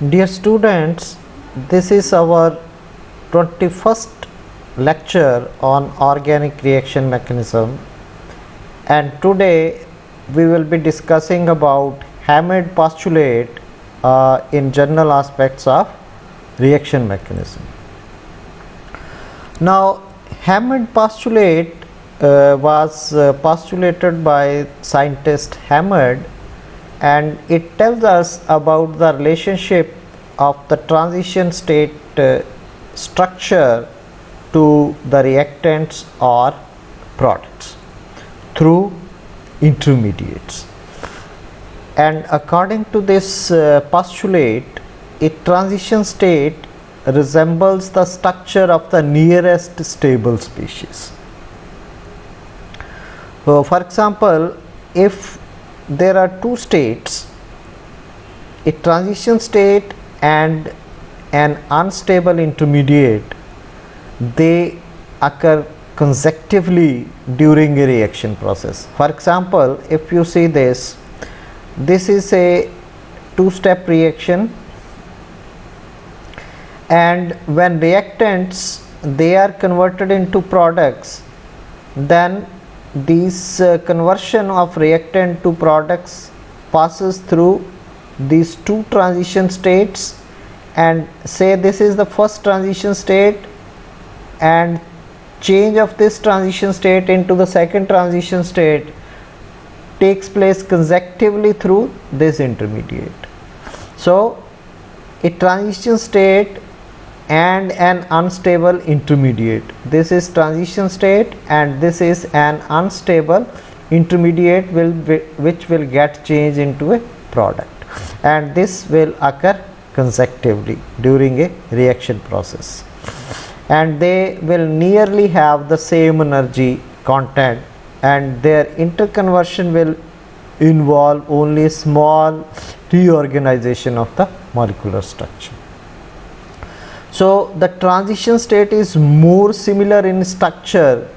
Dear students, this is our 21st lecture on organic reaction mechanism, and today we will be discussing about Hammett postulate in general aspects of reaction mechanism. Now, Hammett postulate was postulated by scientist Hammett, and it tells us about the relationship of the transition state structure to the reactants or products through intermediates. And according to this postulate, a transition state resembles the structure of the nearest stable species. So, for example, if there are two states, a transition state and an unstable intermediate, they occur consecutively during a reaction process. For example, if you see this is a two-step reaction, and when reactants they are converted into products, then this conversion of reactant to products passes through these two transition states, and say this is the first transition state, and change of this transition state into the second transition state takes place consecutively through this intermediate. So, a transition state and an unstable intermediate, this is transition state and this is an unstable intermediate which will get changed into a product, and this will occur consecutively during a reaction process, and they will nearly have the same energy content, and their interconversion will involve only small reorganization of the molecular structure. So, the transition state is more similar in structure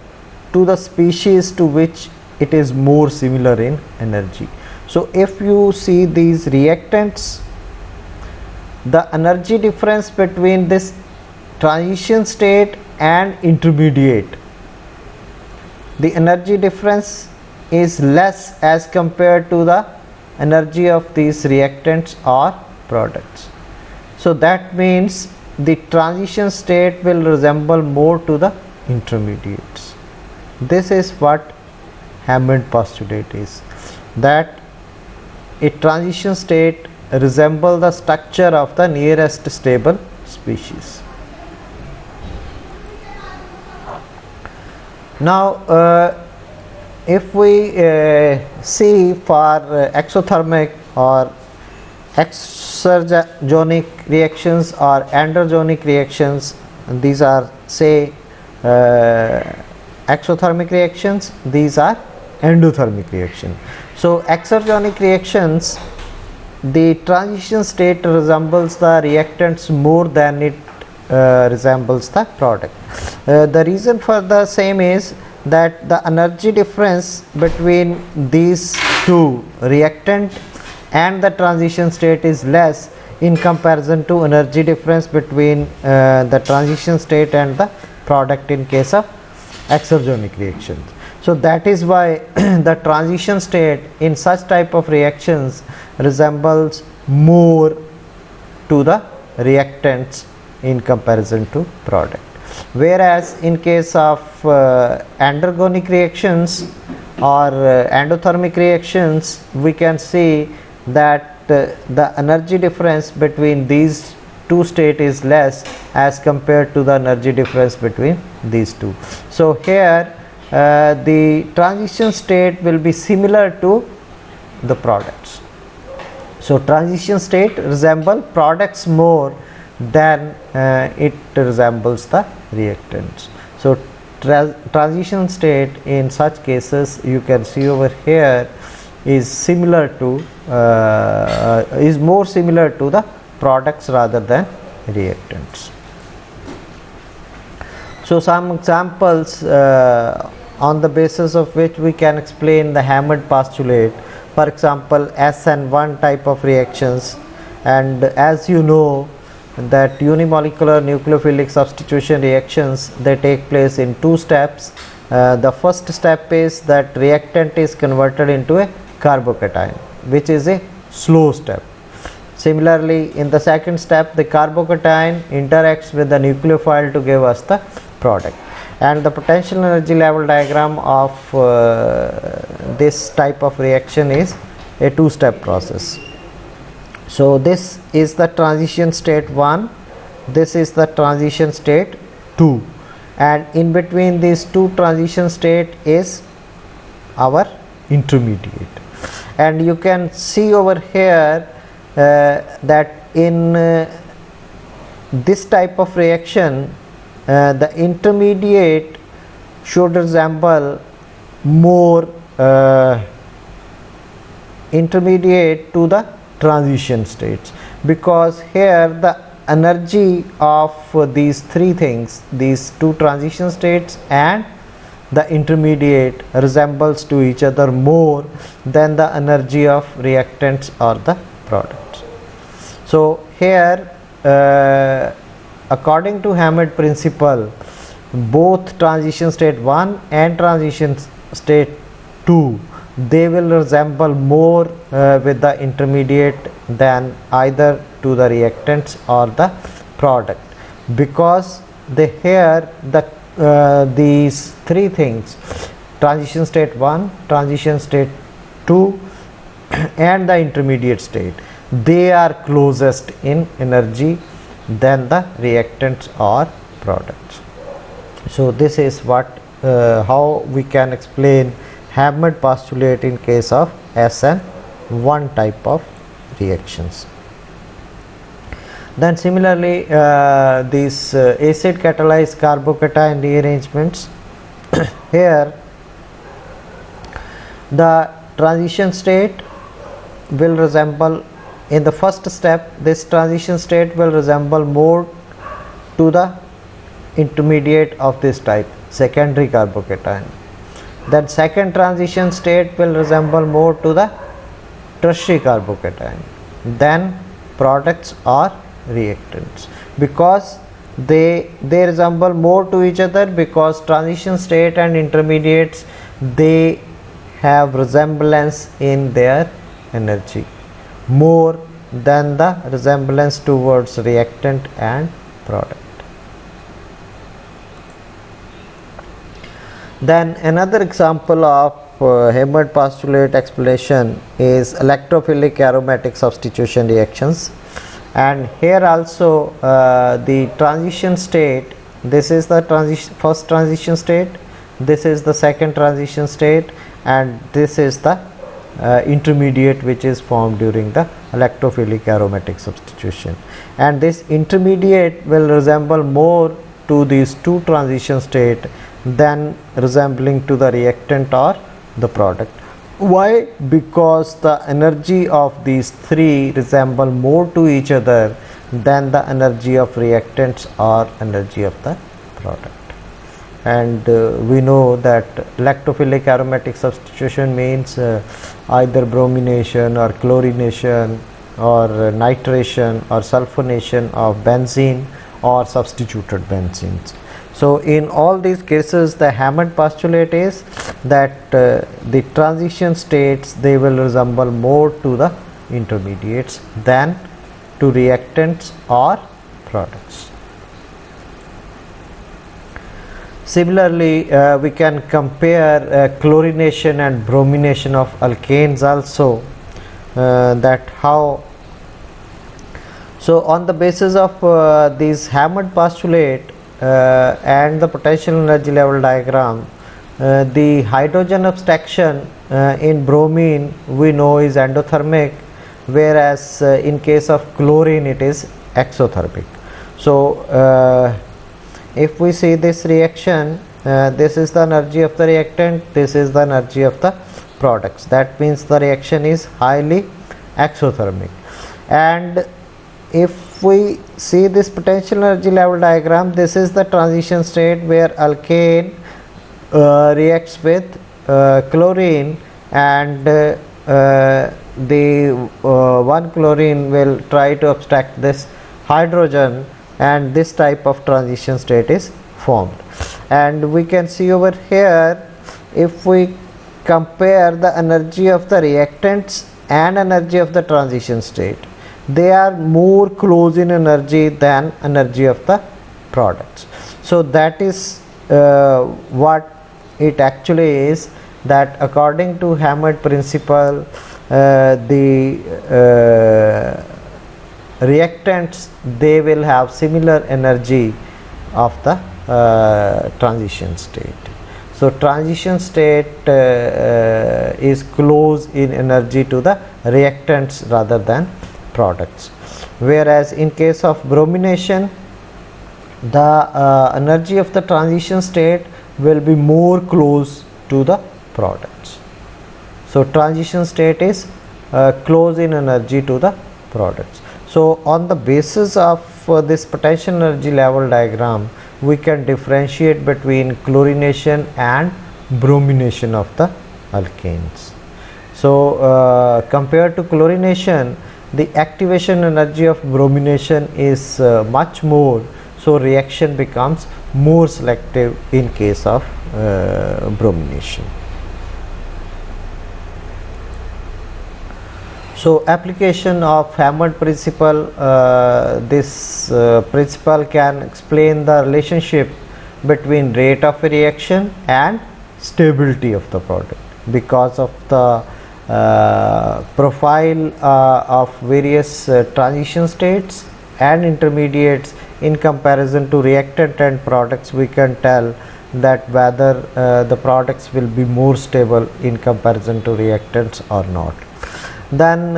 to the species to which it is more similar in energy. So, if you see these reactants, the energy difference between this transition state and intermediate, the energy difference is less as compared to the energy of these reactants or products. So, that means the transition state will resemble more to the intermediates. This is what Hammett postulate is, that a transition state resembles the structure of the nearest stable species. Now, if we see for exothermic or exergonic reactions or androgenic reactions, these are say exothermic reactions, these are endothermic reactions. So, exergonic reactions, the transition state resembles the reactants more than it resembles the product. The reason for the same is that the energy difference between these two, reactant and the transition state, is less in comparison to energy difference between the transition state and the product in case of exergonic reactions. So, that is why the transition state in such type of reactions resembles more to the reactants in comparison to product. Whereas, in case of androgenic reactions or endothermic reactions, we can see that the energy difference between these two states is less as compared to the energy difference between these two. So, here the transition state will be similar to the products. So, transition state resemble products more than it resembles the reactants. So, transition state in such cases, you can see over here, is similar to is more similar to the products rather than reactants. So, some examples on the basis of which we can explain the Hammett postulate. For example, SN1 type of reactions, And as you know that unimolecular nucleophilic substitution reactions, they take place in two steps. The first step is that reactant is converted into a carbocation, which is a slow step. Similarly, in the second step, the carbocation interacts with the nucleophile to give us the product. And the potential energy level diagram of this type of reaction is a two-step process. So this is the transition state 1, this is the transition state 2, and in between these two transition state is our intermediate. And you can see over here that in this type of reaction the intermediate should resemble more intermediate to the transition states, because here the energy of these three things, these two transition states and the intermediate, resembles to each other more than the energy of reactants or the products. So here according to Hammett principle, both transition state 1 and transition state 2, they will resemble more with the intermediate than either to the reactants or the product, because they here these three things, transition state 1, transition state 2 and the intermediate state, they are closest in energy than the reactants or products. So this is what how we can explain Hammett postulate in case of SN1 type of reactions. Then similarly these acid catalyzed carbocation rearrangements here the transition state will resemble, in the first step this transition state will resemble more to the intermediate of this type, secondary carbocation. Then second transition state will resemble more to the tertiary carbocation than products or reactants, because they resemble more to each other, because transition state and intermediates, they have resemblance in their energy more than the resemblance towards reactant and product. Then another example of Hammett postulate explanation is electrophilic aromatic substitution reactions, and here also the transition state, this is the first transition state, this is the second transition state, and this is the intermediate which is formed during the electrophilic aromatic substitution, and this intermediate will resemble more to these two transition state than resembling to the reactant or the product. Why? Because the energy of these three resemble more to each other than the energy of reactants or energy of the product. And we know that electrophilic aromatic substitution means either bromination or chlorination or nitration or sulfonation of benzene or substituted benzenes. So in all these cases the Hammett postulate is that the transition states, they will resemble more to the intermediates than to reactants or products. Similarly we can compare chlorination and bromination of alkanes also, that how. So on the basis of these Hammett postulate and the potential energy level diagram, the hydrogen abstraction in bromine we know is endothermic, whereas in case of chlorine it is exothermic. So if we see this reaction, this is the energy of the reactant, this is the energy of the products, that means the reaction is highly exothermic. And if we see this potential energy level diagram, this is the transition state where alkane reacts with chlorine, and the one chlorine will try to abstract this hydrogen, and this type of transition state is formed. And we can see over here, if we compare the energy of the reactants and energy of the transition state, they are more close in energy than energy of the products. So that is what it actually is, that according to Hammett principle, the reactants, they will have similar energy of the transition state. So transition state is close in energy to the reactants rather than products, whereas in case of bromination, the energy of the transition state will be more close to the products. So transition state is close in energy to the products. So on the basis of this potential energy level diagram, we can differentiate between chlorination and bromination of the alkanes. So compared to chlorination, the activation energy of bromination is much more, so reaction becomes more selective in case of bromination. So application of Hammett principle, this principle can explain the relationship between rate of reaction and stability of the product, because of the profile of various transition states and intermediates in comparison to reactant and products. We can tell that whether the products will be more stable in comparison to reactants or not. Then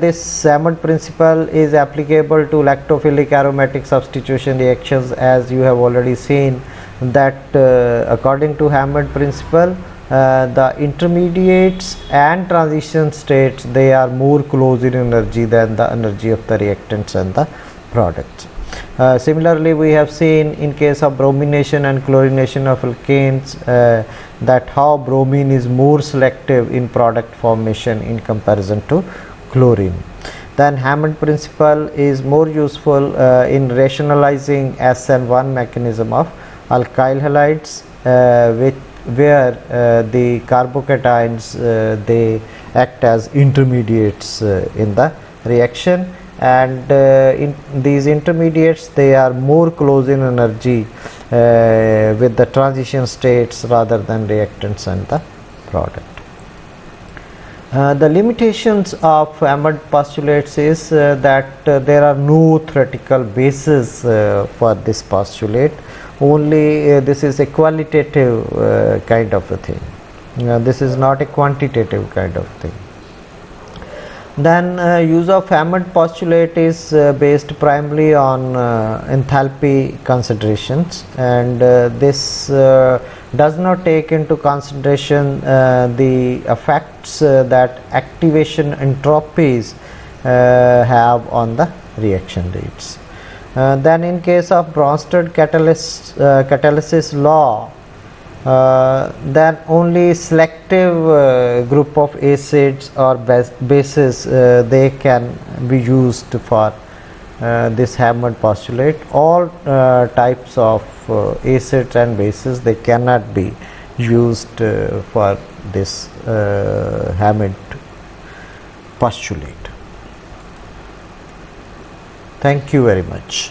this Hammett principle is applicable to lactophilic aromatic substitution reactions, as you have already seen that according to Hammett principle, the intermediates and transition states, they are more close in energy than the energy of the reactants and the products. Similarly, we have seen in case of bromination and chlorination of alkanes that how bromine is more selective in product formation in comparison to chlorine. Then Hammett principle is more useful in rationalizing SN1 mechanism of alkyl halides, where the carbocations they act as intermediates in the reaction, and in these intermediates, they are more close in energy with the transition states rather than reactants and the product. The limitations of Hammett postulates is that there are no theoretical basis for this postulate, only this is a qualitative kind of a thing. This is not a quantitative kind of thing. Then use of Hammett postulate is based primarily on enthalpy considerations, and this does not take into consideration the effects that activation entropies have on the reaction rates. Then in case of Bronsted catalysis law, then only selective group of acids or bases they can be used for this Hammett postulate. All types of acids and bases, they cannot be used for this Hammett postulate. Thank you very much.